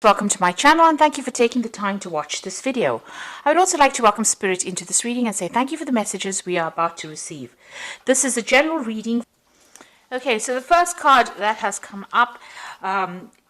Welcome to my channel and thank you for taking the time to watch this video. I would also like to welcome Spirit into this reading and say thank you for the messages we are about to receive. This is a general reading. Okay, so the first card that has come up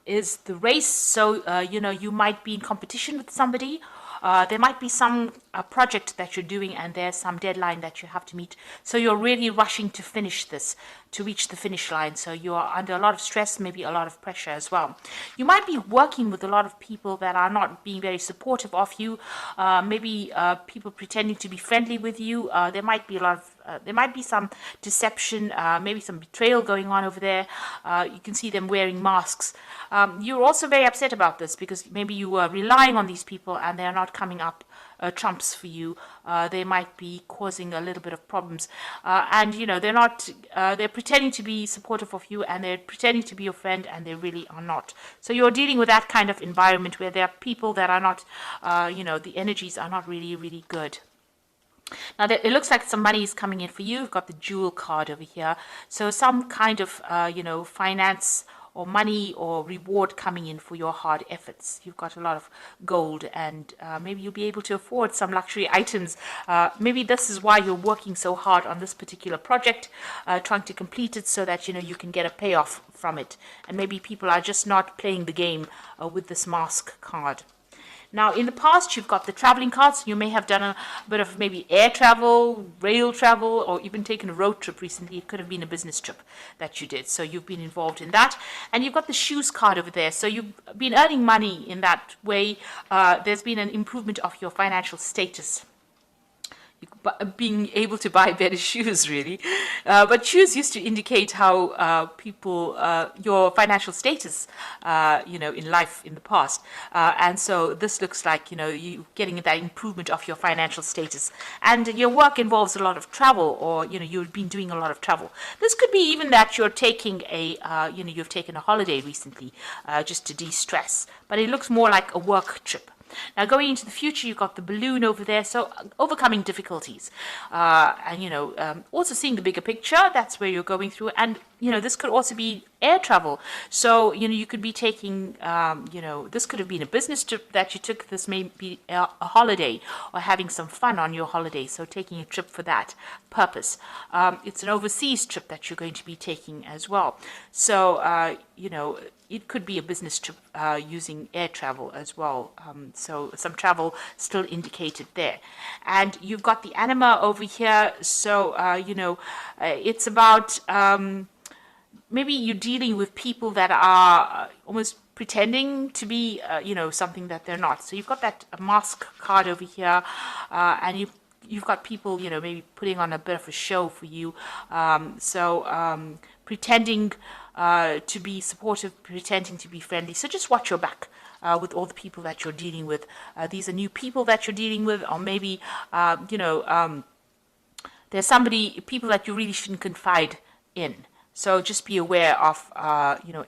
is the race. So, you might be in competition with somebody. There might be some project that you're doing and there's some deadline that you have to meet. So you're really rushing to finish this, to reach the finish line. So you are under a lot of stress, maybe a lot of pressure as well. You might be working with a lot of people that are not being very supportive of you. Maybe people pretending to be friendly with you. There might be there might be some deception, maybe some betrayal going on over there. You can see them wearing masks. You're also very upset about this because maybe you were relying on these people and they're not coming up trumps for you. They might be causing a little bit of problems, and they're pretending to be supportive of you and they're pretending to be your friend and they really are not. So you're dealing with that kind of environment where there are people that are not, the energies are not really good. Now, it looks like some money is coming in for you. You've got the Jewel card over here. So some kind of, finance or money or reward coming in for your hard efforts. You've got a lot of gold and maybe you'll be able to afford some luxury items. Maybe this is why you're working so hard on this particular project, trying to complete it so that, you can get a payoff from it. And maybe people are just not playing the game with this mask card. Now, in the past, you've got the traveling cards. You may have done a bit of maybe air travel, rail travel, or even taken a road trip recently. It could have been a business trip that you did. So you've been involved in that. And you've got the shoes card over there. So you've been earning money in that way. There's been an improvement of your financial status. Being able to buy better shoes, really. But shoes used to indicate how your financial status, in life in the past. And so this looks like, you getting that improvement of your financial status. And your work involves a lot of travel, or, you've been doing a lot of travel. This could be even that you're taking you've taken a holiday recently just to de-stress. But it looks more like a work trip. Now, going into the future, you've got the balloon over there, so overcoming difficulties. Also seeing the bigger picture, that's where you're going through. And, this could also be air travel. So, you could be taking, this could have been a business trip that you took. This may be a holiday or having some fun on your holiday. So taking a trip for that purpose. It's an overseas trip that you're going to be taking as well. So, it could be a business trip using air travel as well. So some travel still indicated there. And you've got the anima over here. So, it's about maybe you're dealing with people that are almost pretending to be, something that they're not. So you've got that mask card over here, and you've got people, maybe putting on a bit of a show for you. Pretending to be supportive, pretending to be friendly. So just watch your back with all the people that you're dealing with. These are new people that you're dealing with, or maybe, there's people that you really shouldn't confide in. So just be aware of,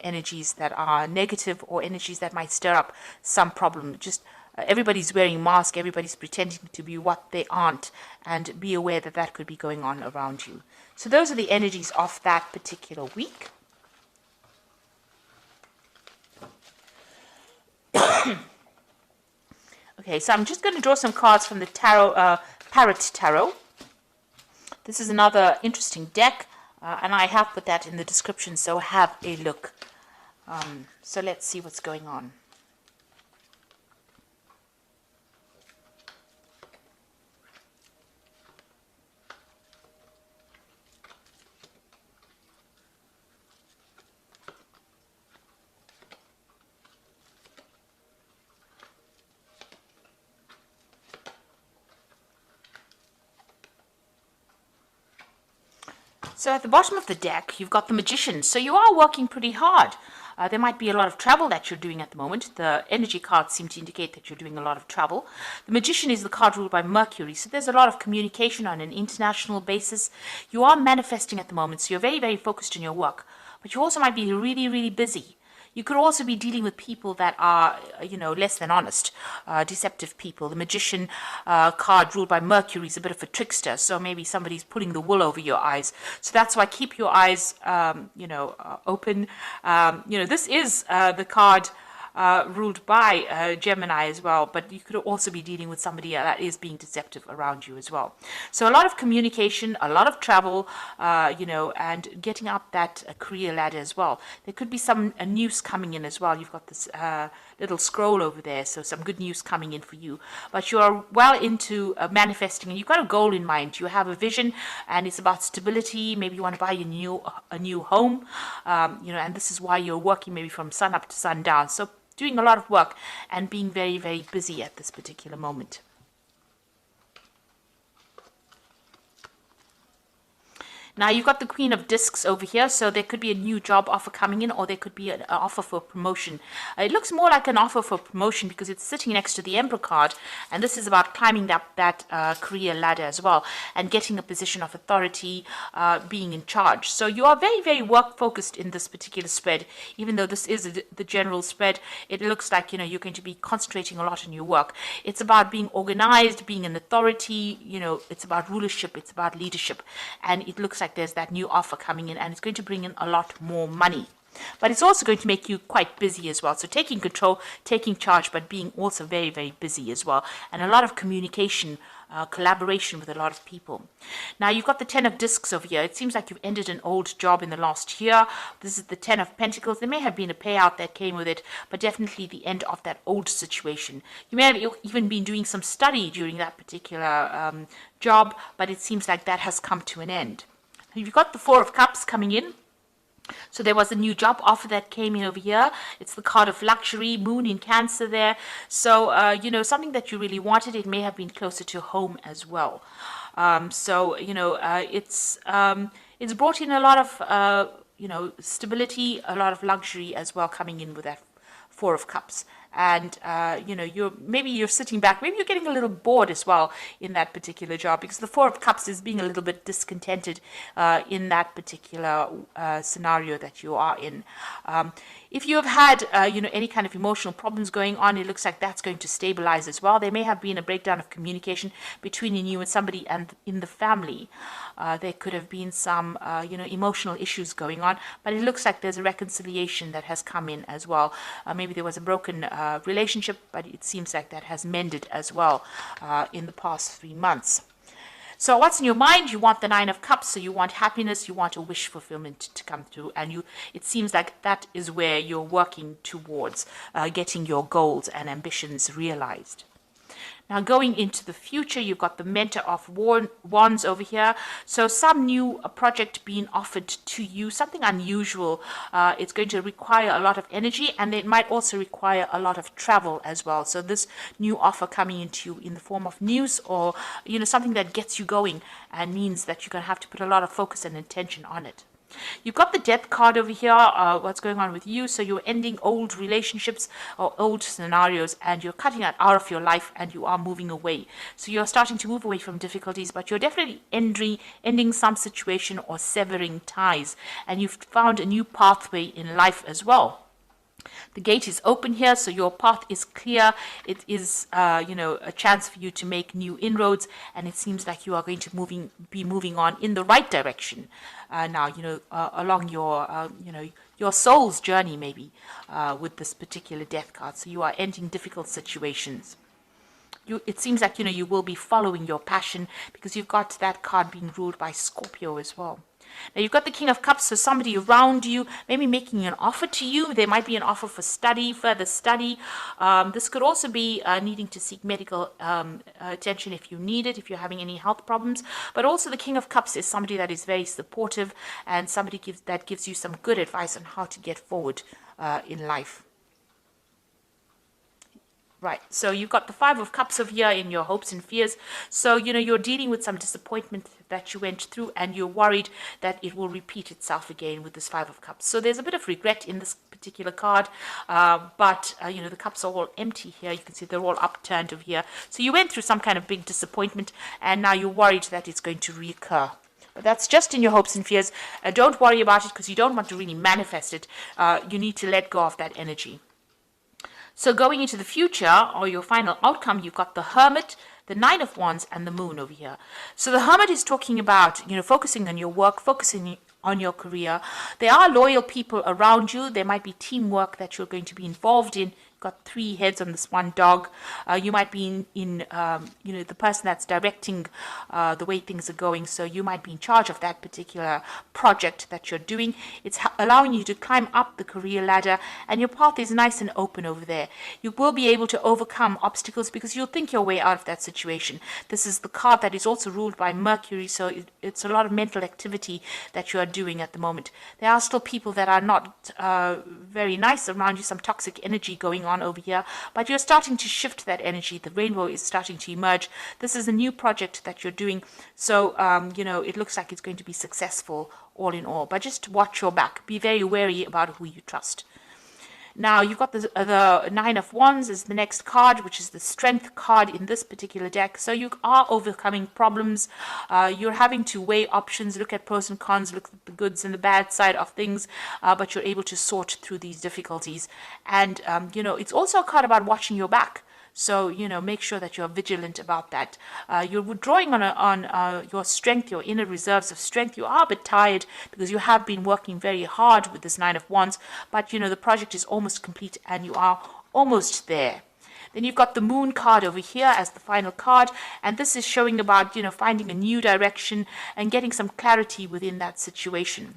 energies that are negative or energies that might stir up some problem. Just everybody's wearing masks, everybody's pretending to be what they aren't, and be aware that that could be going on around you. So those are the energies of that particular week. Okay, so I'm just going to draw some cards from the tarot, Parrot Tarot. This is another interesting deck, and I have put that in the description, so have a look. So let's see what's going on. So at the bottom of the deck, you've got the Magician. So you are working pretty hard. There might be a lot of travel that you're doing at the moment. The energy cards seem to indicate that you're doing a lot of travel. The Magician is the card ruled by Mercury. So there's a lot of communication on an international basis. You are manifesting at the moment. So you're very focused on your work. But you also might be really busy. You could also be dealing with people that are, less than honest, deceptive people. The Magician card ruled by Mercury is a bit of a trickster, so maybe somebody's pulling the wool over your eyes. So that's why keep your eyes, open. This is the card ruled by Gemini as well, but you could also be dealing with somebody that is being deceptive around you as well. So a lot of communication, a lot of travel, and getting up that career ladder as well. There could be some news coming in as well. You've got this little scroll over there, so some good news coming in for you. But you are well into manifesting, and you've got a goal in mind. You have a vision, and it's about stability. Maybe you want to buy a new home, and this is why you're working maybe from sun up to sundown. So doing a lot of work and being very, very busy at this particular moment. Now you've got the Queen of Discs over here, so there could be a new job offer coming in, or there could be an offer for promotion. It looks more like an offer for promotion because it's sitting next to the Emperor card, and this is about climbing up that career ladder as well, and getting a position of authority, being in charge. So you are very, very work focused in this particular spread. Even though this is the general spread, it looks like you're going to be concentrating a lot on your work. It's about being organized, being an authority. It's about rulership, it's about leadership, and it looks like there's that new offer coming in, and it's going to bring in a lot more money. But it's also going to make you quite busy as well. So taking control, taking charge, but being also very, very busy as well. And a lot of communication, collaboration with a lot of people. Now you've got the 10 of Discs over here. It seems like you've ended an old job in the last year. This is the 10 of Pentacles. There may have been a payout that came with it, but definitely the end of that old situation. You may have even been doing some study during that particular job, but it seems like that has come to an end. You've got the 4 of Cups coming in. So there was a new job offer that came in over here. It's the card of luxury, moon in Cancer there. So, something that you really wanted. It may have been closer to home as well. It's brought in a lot of, stability, a lot of luxury as well coming in with that 4 of Cups. And, you're sitting back, maybe you're getting a little bored as well in that particular job, because the 4 of Cups is being a little bit discontented in that particular scenario that you are in. If you have had, any kind of emotional problems going on, it looks like that's going to stabilize as well. There may have been a breakdown of communication between you and somebody and in the family. There could have been some, emotional issues going on, but it looks like there's a reconciliation that has come in as well. Maybe there was a broken relationship, but it seems like that has mended as well in the past 3 months. So what's in your mind? You want the 9 of Cups, so you want happiness, you want a wish fulfillment to come through, and it seems like that is where you're working towards getting your goals and ambitions realized. Now going into the future, you've got the Mentor of Wands over here. So some new project being offered to you, something unusual. It's going to require a lot of energy, and it might also require a lot of travel as well. So this new offer coming into you in the form of news, or something that gets you going and means that you're going to have to put a lot of focus and attention on it. You've got the Death card over here, what's going on with you. So you're ending old relationships or old scenarios, and you're cutting that out of your life, and you are moving away. So you're starting to move away from difficulties, but you're definitely ending some situation or severing ties, and you've found a new pathway in life as well. The gate is open here, so your path is clear. It is, a chance for you to make new inroads, and it seems like you are going to be moving on in the right direction now. Along your soul's journey, maybe with this particular Death card. So you are ending difficult situations. It seems like you will be following your passion, because you've got that card being ruled by Scorpio as well. Now you've got the King of Cups, so somebody around you maybe making an offer to you. There might be an offer for further study. This could also be needing to seek medical attention if you need it, if you're having any health problems. But also the King of Cups is somebody that is very supportive, and somebody that gives you some good advice on how to get forward in life. Right, so you've got the 5 of Cups over here in your hopes and fears. So, you're dealing with some disappointment that you went through, and you're worried that it will repeat itself again with this 5 of Cups. So there's a bit of regret in this particular card, but, the cups are all empty here. You can see they're all upturned over here. So you went through some kind of big disappointment, and now you're worried that it's going to reoccur. But that's just in your hopes and fears. Don't worry about it, because you don't want to really manifest it. You need to let go of that energy. So going into the future, or your final outcome, you've got the Hermit, the 9 of Wands, and the Moon over here. So the Hermit is talking about, focusing on your work, focusing on your career. There are loyal people around you. There might be teamwork that you're going to be involved in got 3 heads on this one dog. You might be the person that's directing the way things are going. So you might be in charge of that particular project that you're doing. It's allowing you to climb up the career ladder, and your path is nice and open over there. You will be able to overcome obstacles because you'll think your way out of that situation. This is the card that is also ruled by Mercury, so it's a lot of mental activity that you are doing at the moment. There are still people that are not very nice around you, some toxic energy going on over here, but you're starting to shift that energy. The rainbow is starting to emerge. This is a new project that you're doing, so it looks like it's going to be successful all in all, but just watch your back. Be very wary about who you trust. Now, you've got the Nine of Wands is the next card, which is the Strength card in this particular deck. So you are overcoming problems. You're having to weigh options, look at pros and cons, look at the goods and the bad side of things, but you're able to sort through these difficulties. And, it's also a card about watching your back. So, make sure that you're vigilant about that. You're withdrawing on your strength, your inner reserves of strength. You are a bit tired because you have been working very hard with this Nine of Wands, but, the project is almost complete and you are almost there. Then you've got the Moon card over here as the final card, and this is showing about, finding a new direction and getting some clarity within that situation.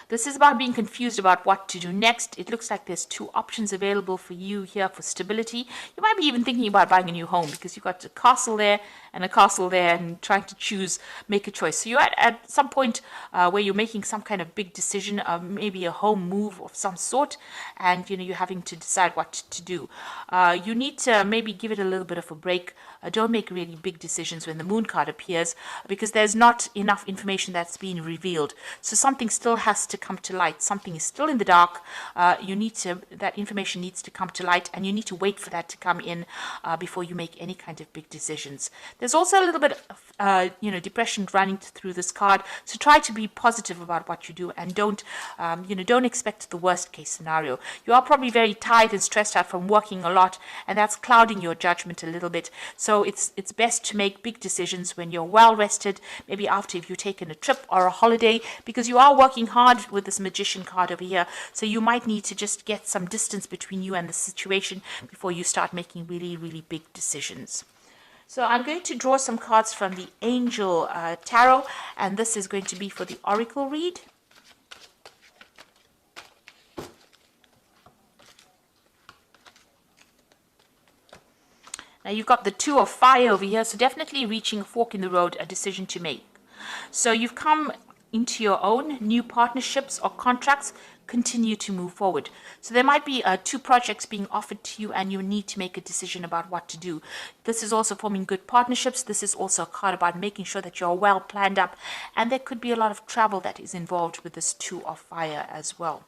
This is about being confused about what to do next. It looks like there's 2 options available for you here for stability. You might be even thinking about buying a new home because you've got a castle there and a castle there and trying to make a choice. So you're at some point where you're making some kind of big decision, maybe a home move of some sort, and you're having to decide what to do. You need to maybe give it a little bit of a break. Don't make really big decisions when the Moon card appears because there's not enough information that's being revealed. So something still has to come to light. Something is still in the dark. That information needs to come to light, and you need to wait for that to come in before you make any kind of big decisions. There's also a little bit of depression running through this card. So try to be positive about what you do, and don't expect the worst case scenario. You are probably very tired and stressed out from working a lot, and that's clouding your judgment a little bit. So it's best to make big decisions when you're well rested, maybe after if you've taken a trip or a holiday, because you are working hard with this Magician card over here. So you might need to just get some distance between you and the situation before you start making really, really big decisions. So I'm going to draw some cards from the Angel Tarot, and this is going to be for the Oracle read. Now you've got the Two of Fire over here, so definitely reaching a fork in the road, a decision to make. So you've come into your own, new partnerships or contracts continue to move forward. So there might be 2 projects being offered to you and you need to make a decision about what to do. This is also forming good partnerships. This is also a card about making sure that you're well planned up, and there could be a lot of travel that is involved with this Two of Fire as well.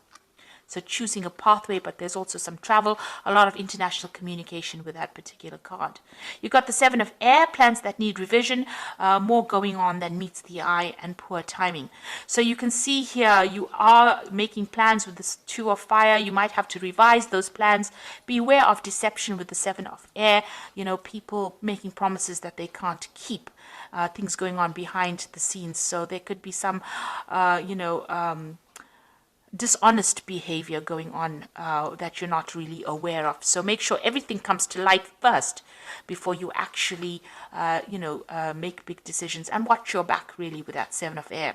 So choosing a pathway, but there's also some travel, a lot of international communication with that particular card. You've got the Seven of Air, plans that need revision, more going on than meets the eye, and poor timing. So you can see here you are making plans with this Two of Fire. You might have to revise those plans. Beware of deception with the Seven of Air. People making promises that they can't keep. Things going on behind the scenes. So there could be some, dishonest behavior going on that you're not really aware of. So make sure everything comes to light first before you actually, make big decisions, and watch your back really with that Seven of Air.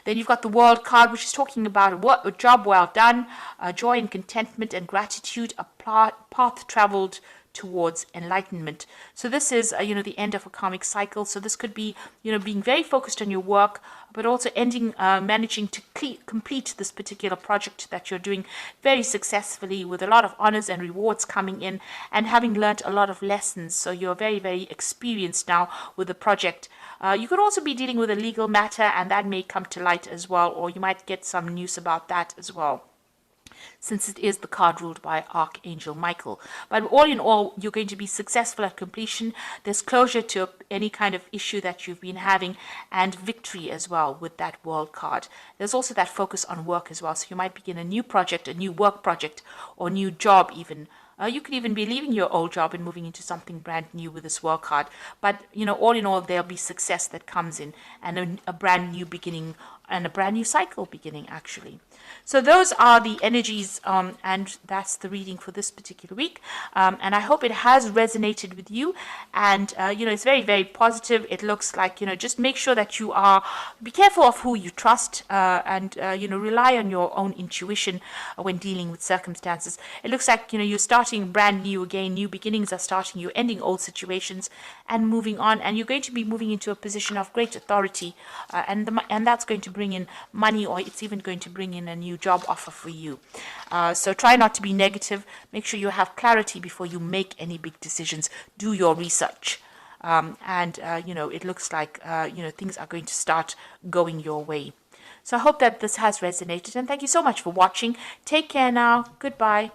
Then you've got the World card, which is talking about a job well done, joy and contentment and gratitude, a path traveled towards enlightenment. So this is, the end of a karmic cycle. So this could be, being very focused on your work, but also managing to complete this particular project that you're doing very successfully with a lot of honors and rewards coming in, and having learned a lot of lessons. So you're very, very experienced now with the project. You could also be dealing with a legal matter, and that may come to light as well, or you might get some news about that as well, since it is the card ruled by Archangel Michael. But all in all, you're going to be successful at completion. There's closure to any kind of issue that you've been having, and victory as well with that World card. There's also that focus on work as well. So you might begin a new project, a new work project, or new job even. You could even be leaving your old job and moving into something brand new with this World card. But, all in all, there'll be success that comes in, and a brand new beginning and a brand new cycle beginning, actually. So those are the energies, and that's the reading for this particular week. And I hope it has resonated with you. And, it's very, very positive. It looks like, just make sure that be careful of who you trust, and, rely on your own intuition when dealing with circumstances. It looks like, you're starting brand new again. New beginnings are starting. You're ending old situations and moving on. And you're going to be moving into a position of great authority, and that's going to bring in money, or it's even going to bring in a new job offer for you. So try not to be negative. Make sure you have clarity before you make any big decisions. Do your research. It looks like, things are going to start going your way. So I hope that this has resonated, and thank you so much for watching. Take care now. Goodbye.